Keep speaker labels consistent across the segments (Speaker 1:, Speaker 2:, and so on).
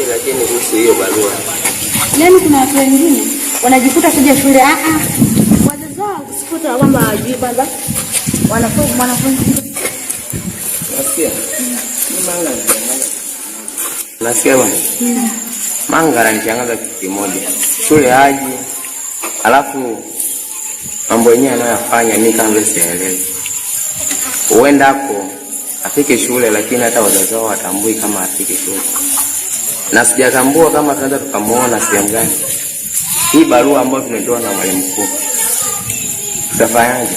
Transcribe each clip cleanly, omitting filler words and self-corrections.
Speaker 1: Lakini kuhusu hiyo barua.
Speaker 2: Yaani kuna watu wengine wanajikuta kuja shule wazazi wao kusikuta kwamba hawajui kwanza wanafunzi.
Speaker 1: Nasikia? Nasikia bwana? Manga ananichanganya kitu kimoja. Shule haji. Alafu mambo yenyewe anayofanya mimi kama sielewi. Huenda hapo afike shule lakini hata wazazi wao watambui kama afike shule. Na sijatambua kama tunaweza tukamuona sehemu gani. Hii barua ambayo tumetoa na mwalimu mkuu. Tutafanyaje?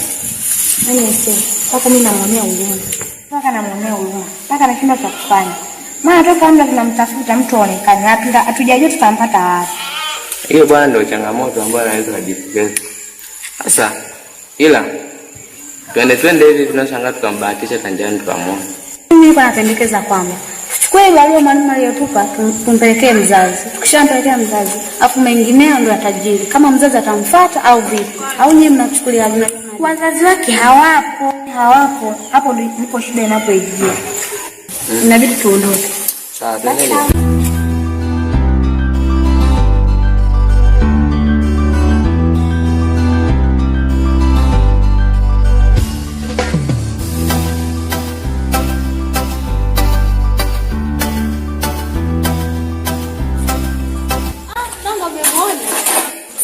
Speaker 2: Sasa mimi namuonea huruma. Sasa nashinda cha kufanya. Maana toka muda tunamtafuta mtu aonekane. Hatujajua tutampata wapi.
Speaker 1: Hiyo bwana ndio changamoto ambayo anaweza kujifikia. Sasa ila twende hivi tunashangaa tukambahatisha kanjani tukamwona.
Speaker 2: Mimi niko napendekeza kwamba tuchukue barua mwalimu aliyotupa tumpelekee mzazi. Tukishampelekea mzazi, afu mengineo ndio atajiri. Kama mzazi atamfuata au vipi? Au nyinyi mnachukulia aje? Wazazi wake hawapo. Hapo ndipo shida inapoingia. Inabidi tuondoke.
Speaker 1: Sawa, twende.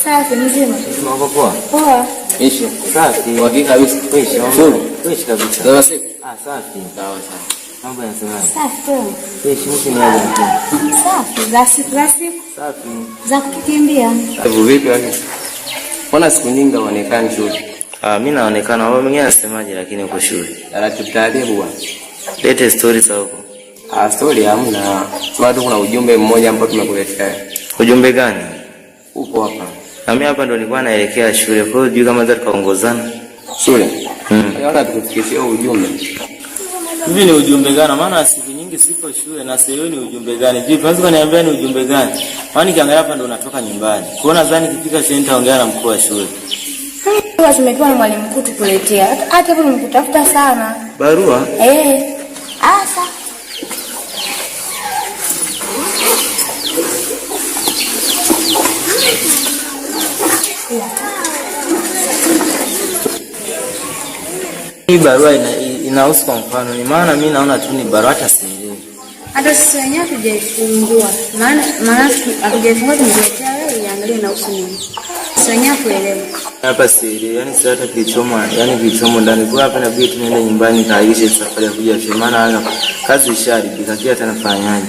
Speaker 2: Safi mzima.
Speaker 1: Mambo poa.
Speaker 2: Poa.
Speaker 1: Ishi. Safi. Hakika kabisa. Ishi kabisa. Sawa safi. Safi. Sawa. Mambo yanasema.
Speaker 2: Safi tu.
Speaker 1: Ishi msiniaje mtu.
Speaker 2: Safi. Safi.
Speaker 1: Safi.
Speaker 2: Za kukimbia.
Speaker 1: Hivyo vipi wake? Mbona siku nyingi haonekani shule?
Speaker 3: Mimi naonekana, wao mwingine anasemaje lakini uko shule.
Speaker 1: Taratibu bwana.
Speaker 3: Lete stories huko.
Speaker 1: Story hamna. Bado kuna ujumbe mmoja ambao tumekuletea.
Speaker 3: Ujumbe gani?
Speaker 1: Uko hapa.
Speaker 3: Na mimi hapa ndo nilikuwa naelekea shule. Kwa hiyo kama za tukaongozana.
Speaker 1: Shule. Naona tukufikishia ujumbe.
Speaker 3: Hivi ni ujumbe gani? Maana siku nyingi sipo shule na sasa ni ujumbe gani? Vipi? Unaweza kuniambia ni ujumbe gani? Maana kiangalia hapa ndo natoka nyumbani. Kwa hiyo nadhani kifika shule nitaongea na mkuu wa shule.
Speaker 2: Barua tumepewa na mwalimu mkuu tukuletea. Hata hapo nimekutafuta sana.
Speaker 3: Barua?
Speaker 2: Asa.
Speaker 3: Hii barua inahusu kwa mfano ni maana mimi naona tu ni barua hata sielewi.
Speaker 2: Hata sisi wenyewe tujaifungua. Maana hatujaifungua tumeletea wewe iangalie na huko nini. Sisi wenyewe kuelewa.
Speaker 3: Hapa sielewi, yani sasa hata kilichomo ndani kwa hapa na vitu tunaenda nyumbani kaishi safari ya kuja shule maana kazi isharibika kia hata nafanyaje.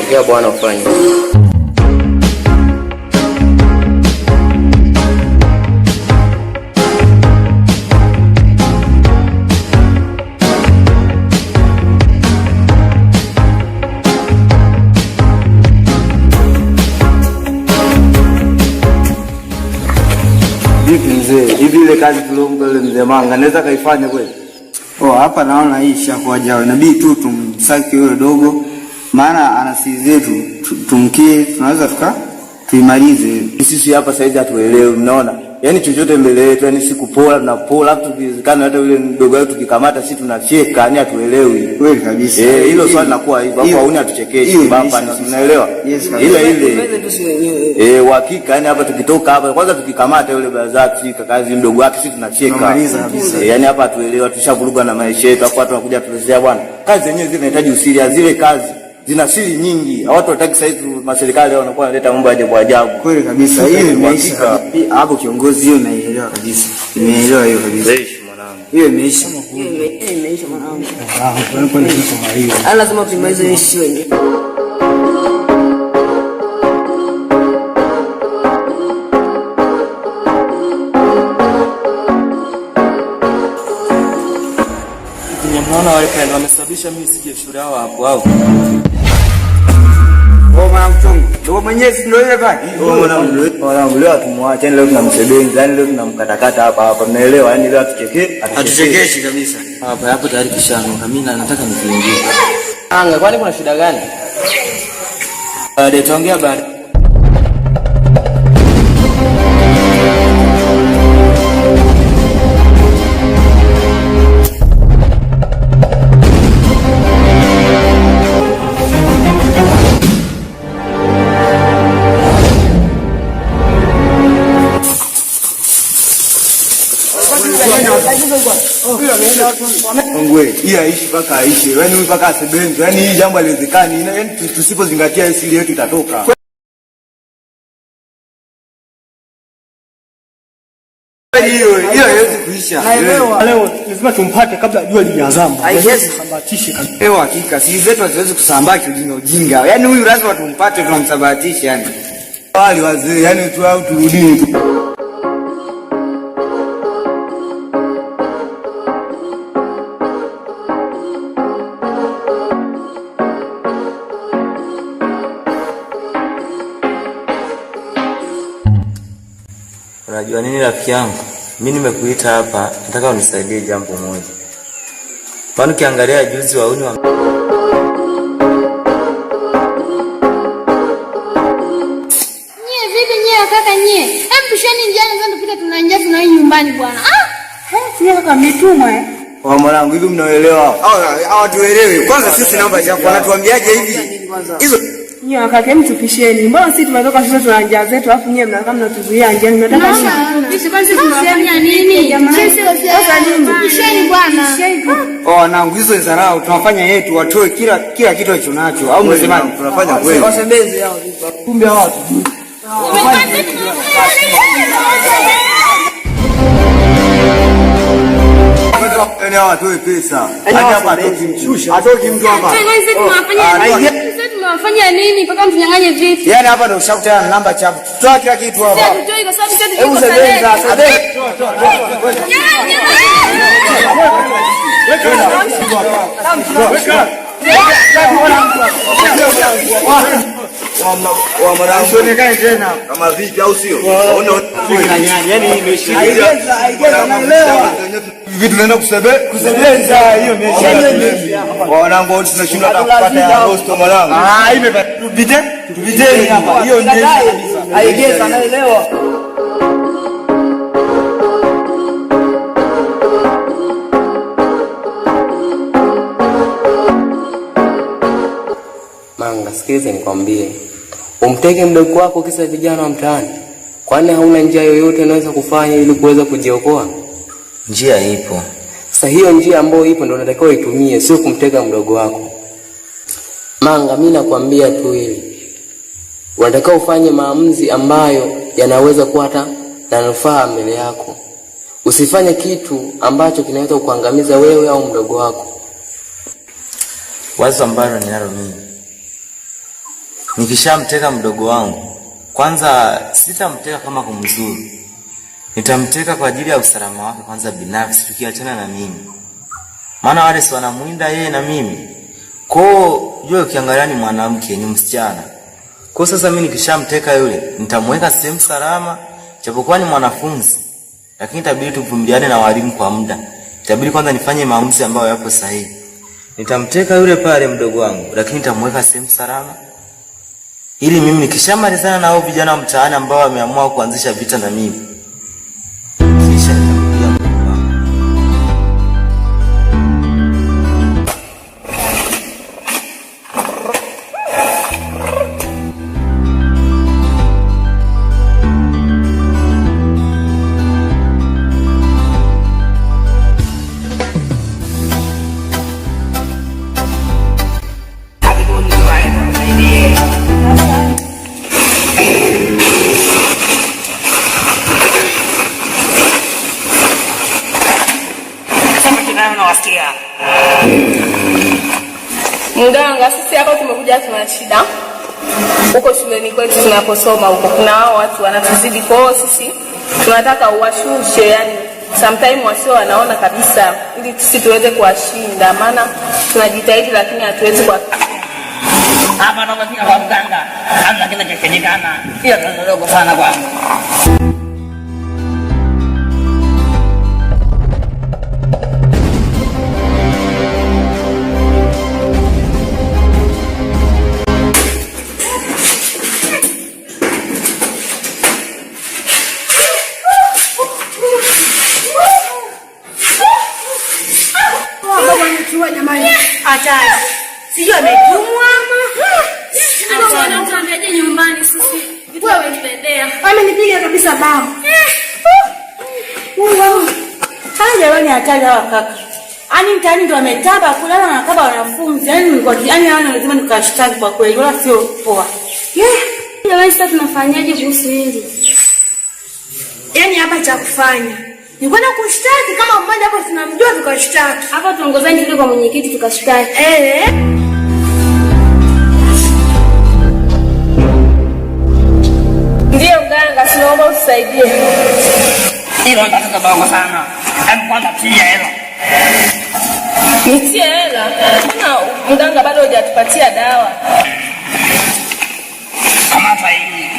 Speaker 1: Kia bwana ufanye.
Speaker 3: Hivi ile kazi tulompa ile mzee Manga anaweza kaifanya kweli?
Speaker 4: Hapa naona hii ishakuwa jao. Inabidi tu tumsaki yule dogo. Maana ana siri zetu tumkie tunaweza tuimalize.
Speaker 3: Sisi hapa saizi hatuelewi mnaona. Yaani chochote mbele yetu yani sikupola tunapola tukizikana hata yule mdogo wetu tukikamata sisi tunacheka yani hatuelewi.
Speaker 4: Kweli kabisa.
Speaker 3: Hilo swali linakuwa hivyo. Hapa hauna tuchekeshi baba mnaelewa? Ile. Uhakika yani hapa tukitoka hapa kwanza tukikamata yule bazaki kazi mdogo wake sisi tunacheka. Yani hapa hatuelewi tushavurugwa na maisha yetu hapo tunakuja tulezea bwana. Kazi zenyewe zinahitaji usiri zile kazi. Zina siri nyingi. Watu wataki sasa hivi maserikali wao wanakuwa wanaleta mambo ajabu ajabu.
Speaker 4: Kweli kabisa. Hiyo imeisha. Hapo kiongozi hiyo naelewa kabisa. Nimeelewa hiyo kabisa.
Speaker 3: Imeisha mwanangu.
Speaker 4: Hiyo imeisha.
Speaker 2: Imeisha mwanangu.
Speaker 4: Kwa nini kama hiyo?
Speaker 2: Lazima tumalize issue yenyewe.
Speaker 3: Naona wale pale wamesababisha mimi sije shule hao hapo.
Speaker 4: Mwanangu, ndio mwenyezi ndio ile pale.
Speaker 3: Mwanangu leo tumwache leo tunamsebenza, yani leo tunamkatakata hapa. Mnaelewa? Yani leo
Speaker 4: atuchekeshi kabisa.
Speaker 3: Hapo tayari kishanuka. Mimi nataka nikiingie.
Speaker 1: Anga, kwani kuna shida gani?
Speaker 3: Baada tuongea baada.
Speaker 4: Ngwe, hii aishi mpaka aishi. Yaani huyu mpaka asebenze. Yaani hii jambo haliwezekani. Yaani tusipozingatia asili yetu itatoka. Hiyo haiwezi kuisha.
Speaker 5: Leo lazima tumpate kabla jua lijazama.
Speaker 4: Haiwezi kusambatisha kabisa. Leo hakika si zetu haziwezi kusambaa ujinga. Yaani huyu lazima tumpate tunamsambatisha yani. Wale wazee yani tu au turudini.
Speaker 6: Unajua nini rafiki yangu? Mimi nimekuita hapa, nataka unisaidie jambo moja. Kwani ukiangalia juzi wauni wa
Speaker 2: vipi kaka hebu pisheni njiani zangu tupite tunaingia tunaenda nyumbani bwana. Sio kaka mitumwa
Speaker 4: Kwa mwanangu hivi mnaelewa? Hawatuelewi. Kwanza sisi naomba japo wanatuambiaje hivi? Hizo
Speaker 7: Nyo kaka mtu pisheni. Mbona sisi tumetoka shule tuna njaa zetu afu nyewe mnakaa mnatuzuia njiani mnataka nini?
Speaker 2: Pishi kwanza tunafanya nini? Sasa nini? Pisheni bwana.
Speaker 4: Wanangu hizo dharau tunafanya yetu watoe kila kitu alichonacho au msemaje? Tunafanya kweli.
Speaker 7: Wasembeze hao. Kumbe hao watu.
Speaker 4: Yaani hawa atoe pesa. Hapa atoki mtu hapa.
Speaker 2: Tunafanya nini mpaka mtunyang'anye vitu?
Speaker 4: Yaani hapa ndio ushakutana na namba chapu. Toa kila kitu hapa.
Speaker 2: Tutoi kwa sababu sisi tuko salama.
Speaker 3: Wa mwanangu sionekane tena kama vipi au sio?
Speaker 5: Yaani imeshika.
Speaker 3: Vitu naenda kusebeza hiyo mechi. Wanangu tunashindwa kupata ya rosto mwanangu. Tupite hapa. Hiyo ndio
Speaker 7: Haigeza naelewa.
Speaker 1: Manga, sikiliza nikwambie. Umteke mdogo wako kisa vijana wa mtaani. Kwani hauna njia yoyote unaweza kufanya ili kuweza kujiokoa?
Speaker 6: Njia ipo.
Speaker 1: Sasa hiyo njia ambayo ipo ndio unatakiwa itumie, sio kumteka mdogo wako. Manga, mimi nakwambia tu hili. Unatakiwa ufanye maamuzi ambayo yanaweza kuata na nufaa mbele yako. Usifanye kitu ambacho kinaweza kukuangamiza wewe au mdogo wako.
Speaker 6: Wazo ambalo ninalo mimi, nikishamteka mdogo wangu, kwanza sitamteka kama kumzuru. Nitamteka kwa ajili ya usalama wake kwanza binafsi, tukiachana na mimi. Maana wale si wanamuinda yeye na mimi. Kwa yule ukiangalia ni mwanamke, ni msichana. Kwa sasa mimi nikishamteka yule, nitamweka sehemu salama, japokuwa ni mwanafunzi. Lakini itabidi tuvumiliane na walimu kwa muda. Itabidi kwanza nifanye maamuzi ambayo yapo sahihi. Nitamteka yule pale mdogo wangu, lakini nitamweka sehemu salama. Ili mimi nikishamalizana na hao vijana wa mtaani ambao wameamua kuanzisha vita na mimi, kisha nitakuja mdogo wangu.
Speaker 7: Mganga, sisi hapa tumekuja tuna shida. Huko shuleni kwetu tunaposoma huko kuna hao watu wanatuzidi, kwa hiyo sisi tunataka uwashushe, yani sometimes wasio wanaona kabisa, ili sisi tuweze kuwashinda, maana tunajitahidi lakini hatuwezi kwa
Speaker 8: hapa ndo kafika kwa mganga. Hamna kinachofanyikana. Hiyo ni ndogo sana kwangu.
Speaker 2: Hatari. Sijui ametumwa ama anatuambiaje nyumbani sisi. Wewe nipendea. Amenipiga kabisa bao.
Speaker 9: Haya jamani hatari hawa kaka. Ani mtaani ndio ametaba kulala na kaba wanafunzi. Yaani hana lazima nikashtaki kwa kweli. Wala sio poa.
Speaker 2: Jamani sasa tunafanyaje kuhusu hili?
Speaker 9: Yaani hapa cha kufanya ni kwenda kushtaki kama mmoja hapo tunamjua tukashtaki.
Speaker 2: Hapa tuongozane kile kwa mwenyekiti tukashtaki.
Speaker 7: Ndio mganga, tunaomba utusaidie.
Speaker 8: Hilo ni tatizo dogo sana. Hebu kwanza tia hela.
Speaker 7: Nitie hela? Mbona mganga bado hujatupatia dawa?
Speaker 8: Kamata hii.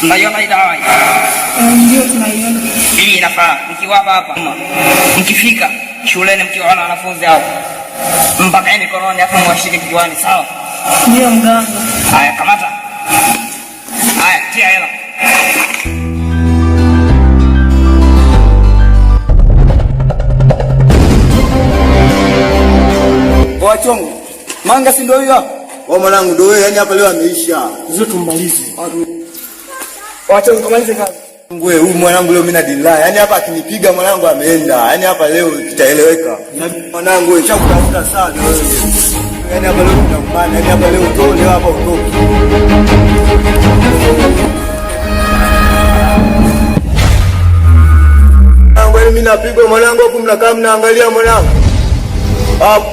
Speaker 8: Unaiona hii dawa hii?
Speaker 9: Ndio tunaiona.
Speaker 8: Hii inafaa. Nikiwapa hapa. Mkifika shuleni mkiwaona wanafunzi hao, mpaka mikononi hapo mwashike kichwani, sawa?
Speaker 9: Ndio mganga.
Speaker 8: Haya, kamata. Haya, tia hela.
Speaker 3: Wachongo. Manga si ndio hiyo? Mwanangu ndio wewe, yani hapa leo ameisha.
Speaker 5: Sio tumalize. Wachongo tumalize kazi.
Speaker 3: Wewe huyu mwanangu leo mimi na dila. Yani hapa akinipiga mwanangu ameenda. Yani hapa leo kitaeleweka. Mwanangu wewe chakutafuta sana wewe. Yani hapa leo tunakumbana, yani hapa leo utoe leo hapa utoke. Mwanangu mimi napigwa mwanangu, hapo mnakaa mnaangalia mwanangu. Hapo